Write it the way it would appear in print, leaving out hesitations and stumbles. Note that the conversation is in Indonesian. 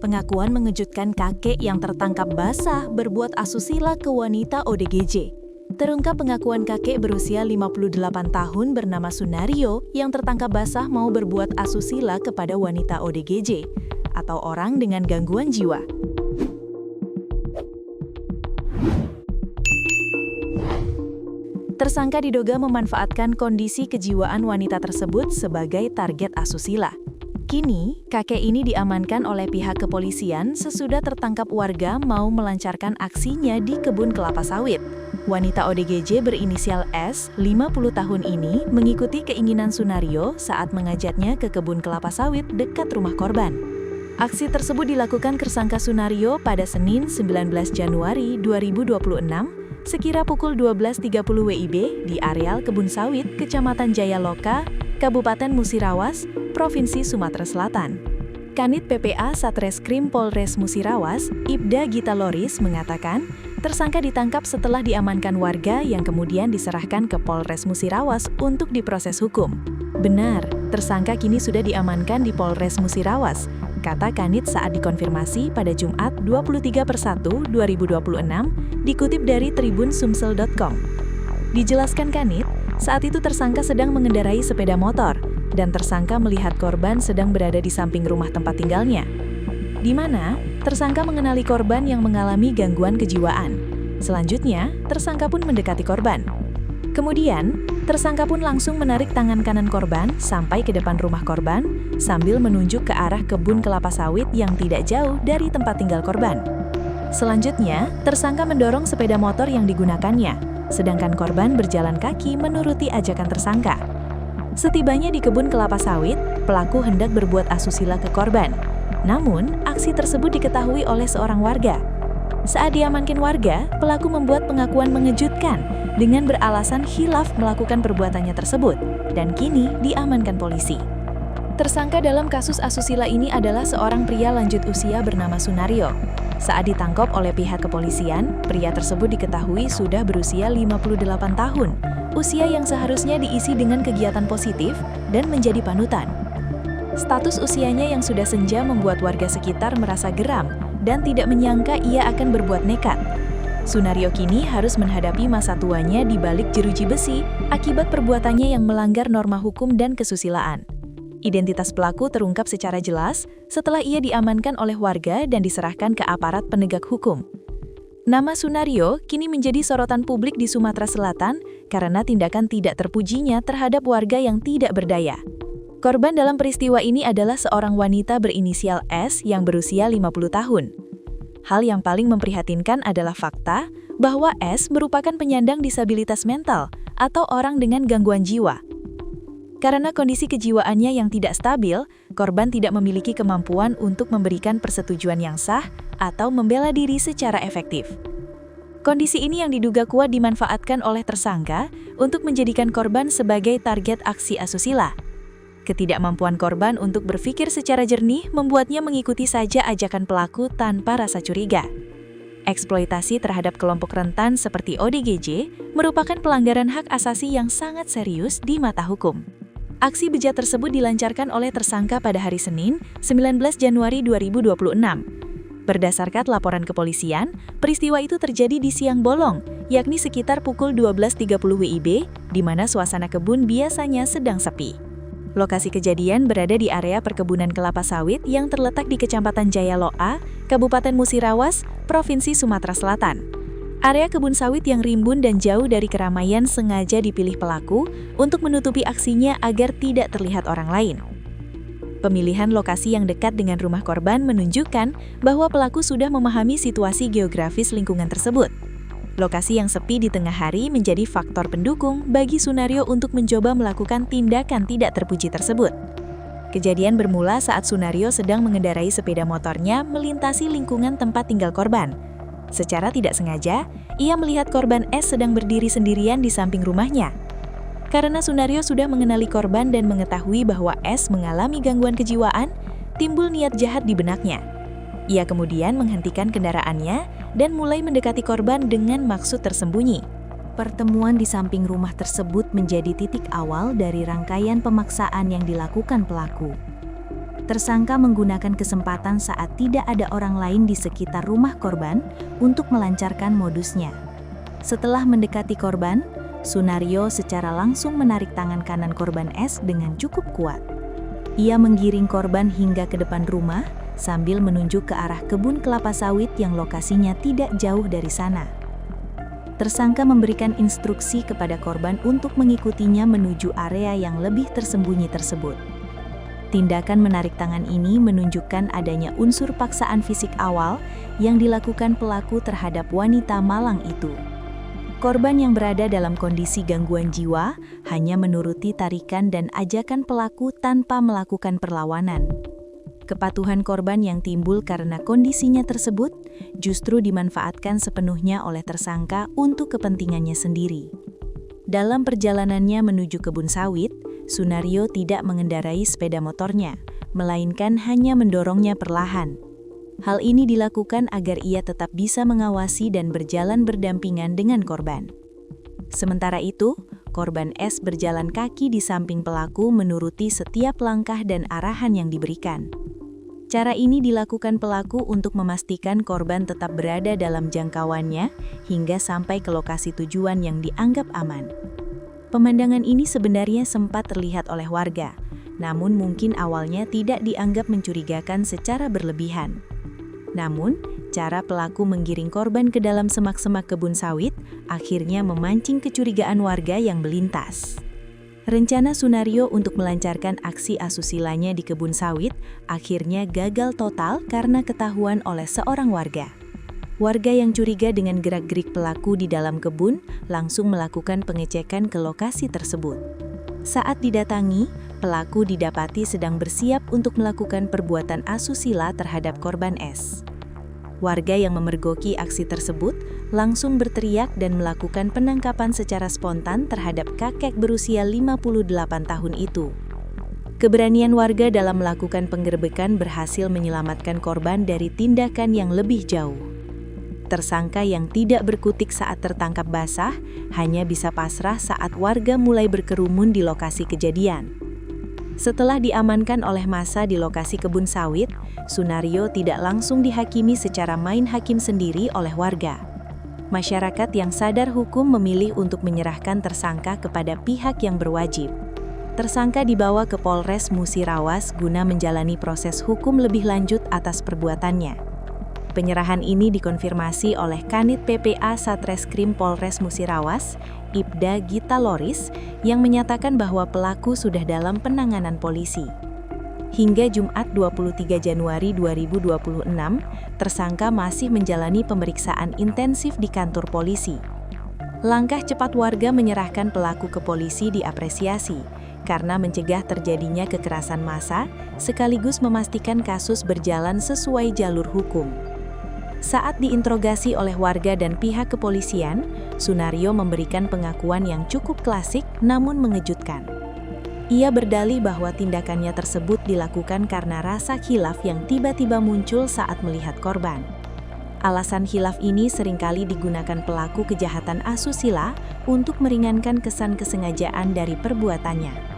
Pengakuan mengejutkan kakek yang tertangkap basah berbuat asusila ke wanita ODGJ. Terungkap pengakuan kakek berusia 58 tahun bernama Sunario yang tertangkap basah mau berbuat asusila kepada wanita ODGJ atau orang dengan gangguan jiwa. Tersangka diduga memanfaatkan kondisi kejiwaan wanita tersebut sebagai target asusila. Kini, kakek ini diamankan oleh pihak kepolisian sesudah tertangkap warga mau melancarkan aksinya di kebun kelapa sawit. Wanita ODGJ berinisial S, 50 tahun ini, mengikuti keinginan Sunario saat mengajaknya ke kebun kelapa sawit dekat rumah korban. Aksi tersebut dilakukan tersangka Sunario pada Senin 19 Januari 2026, sekira pukul 12.30 WIB di areal kebun sawit Kecamatan Jayaloka, Kabupaten Musirawas, Provinsi Sumatera Selatan. Kanit PPA Satreskrim Polres Musirawas, Ibda Gita Loris mengatakan, tersangka ditangkap setelah diamankan warga yang kemudian diserahkan ke Polres Musirawas untuk diproses hukum. Benar, tersangka kini sudah diamankan di Polres Musirawas, kata Kanit saat dikonfirmasi pada Jumat 23/1/2026, dikutip dari tribunsumsel.com. Dijelaskan Kanit, saat itu tersangka sedang mengendarai sepeda motor, dan tersangka melihat korban sedang berada di samping rumah tempat tinggalnya, di mana tersangka mengenali korban yang mengalami gangguan kejiwaan. Selanjutnya, tersangka pun mendekati korban. Kemudian, tersangka pun langsung menarik tangan kanan korban sampai ke depan rumah korban, sambil menunjuk ke arah kebun kelapa sawit yang tidak jauh dari tempat tinggal korban. Selanjutnya, tersangka mendorong sepeda motor yang digunakannya, sedangkan korban berjalan kaki menuruti ajakan tersangka. Setibanya di kebun kelapa sawit, pelaku hendak berbuat asusila ke korban. Namun, aksi tersebut diketahui oleh seorang warga. Saat diamankan warga, pelaku membuat pengakuan mengejutkan dengan beralasan khilaf melakukan perbuatannya tersebut, dan kini diamankan polisi. Tersangka dalam kasus asusila ini adalah seorang pria lanjut usia bernama Sunario. Saat ditangkap oleh pihak kepolisian, pria tersebut diketahui sudah berusia 58 tahun, usia yang seharusnya diisi dengan kegiatan positif dan menjadi panutan. Status usianya yang sudah senja membuat warga sekitar merasa geram dan tidak menyangka ia akan berbuat nekat. Sunario kini harus menghadapi masa tuanya di balik jeruji besi akibat perbuatannya yang melanggar norma hukum dan kesusilaan. Identitas pelaku terungkap secara jelas setelah ia diamankan oleh warga dan diserahkan ke aparat penegak hukum. Nama Sunario kini menjadi sorotan publik di Sumatera Selatan karena tindakan tidak terpujinya terhadap warga yang tidak berdaya. Korban dalam peristiwa ini adalah seorang wanita berinisial S yang berusia 50 tahun. Hal yang paling memprihatinkan adalah fakta bahwa S merupakan penyandang disabilitas mental atau orang dengan gangguan jiwa. Karena kondisi kejiwaannya yang tidak stabil, korban tidak memiliki kemampuan untuk memberikan persetujuan yang sah atau membela diri secara efektif. Kondisi ini yang diduga kuat dimanfaatkan oleh tersangka untuk menjadikan korban sebagai target aksi asusila. Ketidakmampuan korban untuk berpikir secara jernih membuatnya mengikuti saja ajakan pelaku tanpa rasa curiga. Eksploitasi terhadap kelompok rentan seperti ODGJ merupakan pelanggaran hak asasi yang sangat serius di mata hukum. Aksi bejat tersebut dilancarkan oleh tersangka pada hari Senin, 19 Januari 2026. Berdasarkan laporan kepolisian, peristiwa itu terjadi di siang bolong, yakni sekitar pukul 12.30 WIB, di mana suasana kebun biasanya sedang sepi. Lokasi kejadian berada di area perkebunan kelapa sawit yang terletak di Kecamatan Jayaloka, Kabupaten Musirawas, Provinsi Sumatera Selatan. Area kebun sawit yang rimbun dan jauh dari keramaian sengaja dipilih pelaku untuk menutupi aksinya agar tidak terlihat orang lain. Pemilihan lokasi yang dekat dengan rumah korban menunjukkan bahwa pelaku sudah memahami situasi geografis lingkungan tersebut. Lokasi yang sepi di tengah hari menjadi faktor pendukung bagi Sunario untuk mencoba melakukan tindakan tidak terpuji tersebut. Kejadian bermula saat Sunario sedang mengendarai sepeda motornya melintasi lingkungan tempat tinggal korban. Secara tidak sengaja, ia melihat korban S sedang berdiri sendirian di samping rumahnya. Karena Sunario sudah mengenali korban dan mengetahui bahwa S mengalami gangguan kejiwaan, timbul niat jahat di benaknya. Ia kemudian menghentikan kendaraannya dan mulai mendekati korban dengan maksud tersembunyi. Pertemuan di samping rumah tersebut menjadi titik awal dari rangkaian pemaksaan yang dilakukan pelaku. Tersangka menggunakan kesempatan saat tidak ada orang lain di sekitar rumah korban untuk melancarkan modusnya. Setelah mendekati korban, Sunario secara langsung menarik tangan kanan korban S dengan cukup kuat. Ia menggiring korban hingga ke depan rumah sambil menunjuk ke arah kebun kelapa sawit yang lokasinya tidak jauh dari sana. Tersangka memberikan instruksi kepada korban untuk mengikutinya menuju area yang lebih tersembunyi tersebut. Tindakan menarik tangan ini menunjukkan adanya unsur paksaan fisik awal yang dilakukan pelaku terhadap wanita malang itu. Korban yang berada dalam kondisi gangguan jiwa hanya menuruti tarikan dan ajakan pelaku tanpa melakukan perlawanan. Kepatuhan korban yang timbul karena kondisinya tersebut justru dimanfaatkan sepenuhnya oleh tersangka untuk kepentingannya sendiri. Dalam perjalanannya menuju kebun sawit, Sunario tidak mengendarai sepeda motornya, melainkan hanya mendorongnya perlahan. Hal ini dilakukan agar ia tetap bisa mengawasi dan berjalan berdampingan dengan korban. Sementara itu, korban S berjalan kaki di samping pelaku menuruti setiap langkah dan arahan yang diberikan. Cara ini dilakukan pelaku untuk memastikan korban tetap berada dalam jangkauannya hingga sampai ke lokasi tujuan yang dianggap aman. Pemandangan ini sebenarnya sempat terlihat oleh warga, namun mungkin awalnya tidak dianggap mencurigakan secara berlebihan. Namun, cara pelaku menggiring korban ke dalam semak-semak kebun sawit akhirnya memancing kecurigaan warga yang melintas. Rencana Sunario untuk melancarkan aksi asusilanya di kebun sawit akhirnya gagal total karena ketahuan oleh seorang warga. Warga yang curiga dengan gerak-gerik pelaku di dalam kebun langsung melakukan pengecekan ke lokasi tersebut. Saat didatangi, pelaku didapati sedang bersiap untuk melakukan perbuatan asusila terhadap korban S. Warga yang memergoki aksi tersebut langsung berteriak dan melakukan penangkapan secara spontan terhadap kakek berusia 58 tahun itu. Keberanian warga dalam melakukan penggerbekan berhasil menyelamatkan korban dari tindakan yang lebih jauh. Tersangka yang tidak berkutik saat tertangkap basah hanya bisa pasrah saat warga mulai berkerumun di lokasi kejadian. Setelah diamankan oleh massa di lokasi kebun sawit, Sunario tidak langsung dihakimi secara main hakim sendiri oleh warga. Masyarakat yang sadar hukum memilih untuk menyerahkan tersangka kepada pihak yang berwajib. Tersangka dibawa ke Polres Musirawas guna menjalani proses hukum lebih lanjut atas perbuatannya. Penyerahan ini dikonfirmasi oleh Kanit PPA Satreskrim Polres Musirawas, Ibda Gita Loris, yang menyatakan bahwa pelaku sudah dalam penanganan polisi. Hingga Jumat 23 Januari 2026, tersangka masih menjalani pemeriksaan intensif di kantor polisi. Langkah cepat warga menyerahkan pelaku ke polisi diapresiasi, karena mencegah terjadinya kekerasan massa, sekaligus memastikan kasus berjalan sesuai jalur hukum. Saat diinterogasi oleh warga dan pihak kepolisian, Sunario memberikan pengakuan yang cukup klasik namun mengejutkan. Ia berdalih bahwa tindakannya tersebut dilakukan karena rasa khilaf yang tiba-tiba muncul saat melihat korban. Alasan khilaf ini seringkali digunakan pelaku kejahatan asusila untuk meringankan kesan kesengajaan dari perbuatannya.